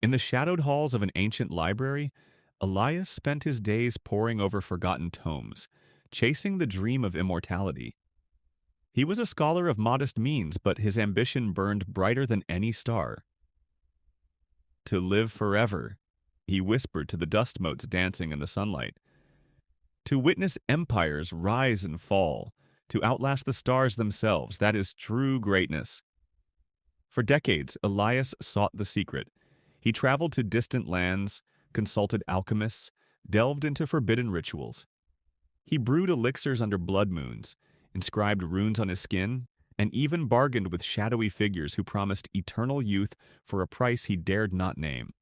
In the shadowed halls of an ancient library, Elias spent his days poring over forgotten tomes, chasing the dream of immortality. He was a scholar of modest means, but his ambition burned brighter than any star. To live forever, he whispered to the dust motes dancing in the sunlight. To witness empires rise and fall, to outlast the stars themselves, that is true greatness. For decades, Elias sought the secret. He traveled to distant lands, consulted alchemists, delved into forbidden rituals. He brewed elixirs under blood moons, inscribed runes on his skin, and even bargained with shadowy figures who promised eternal youth for a price he dared not name.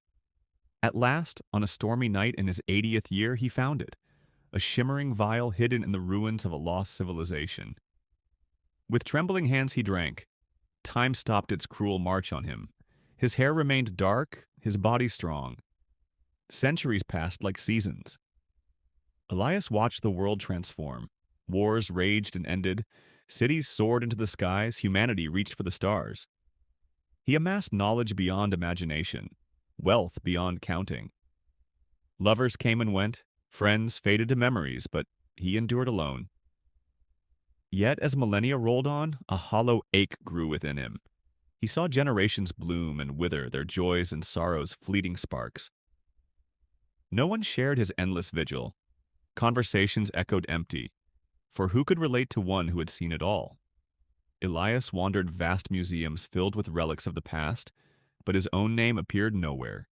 At last, on a stormy night in his 80th year, he found it, a shimmering vial hidden in the ruins of a lost civilization. With trembling hands he drank. Time stopped its cruel march on him. His hair remained dark, his body strong. Centuries passed like seasons. Elias watched the world transform. Wars raged and ended. Cities soared into the skies. Humanity reached for the stars. He amassed knowledge beyond imagination, wealth beyond counting. Lovers came and went, friends faded to memories, but he endured alone. Yet as millennia rolled on, a hollow ache grew within him. He saw generations bloom and wither, their joys and sorrows fleeting sparks. No one shared his endless vigil. Conversations echoed empty, for who could relate to one who had seen it all? Elias wandered vast museums filled with relics of the past, but his own name appeared nowhere.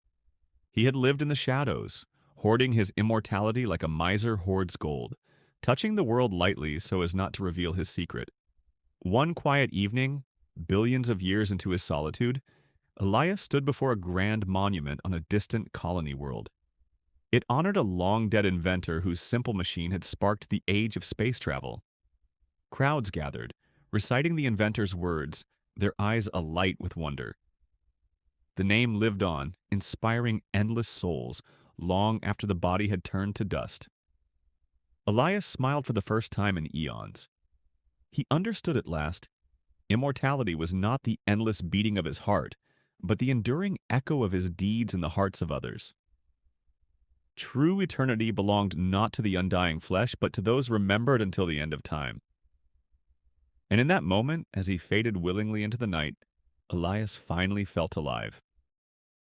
He had lived in the shadows, hoarding his immortality like a miser hoards gold, touching the world lightly so as not to reveal his secret. One quiet evening, billions of years into his solitude, Elias stood before a grand monument on a distant colony world. It honored a long-dead inventor whose simple machine had sparked the age of space travel. Crowds gathered, reciting the inventor's words, their eyes alight with wonder. The name lived on, inspiring endless souls, long after the body had turned to dust. Elias smiled for the first time in eons. He understood at last. Immortality was not the endless beating of his heart, but the enduring echo of his deeds in the hearts of others. True eternity belonged not to the undying flesh, but to those remembered until the end of time. And in that moment, as he faded willingly into the night, Elias finally felt alive.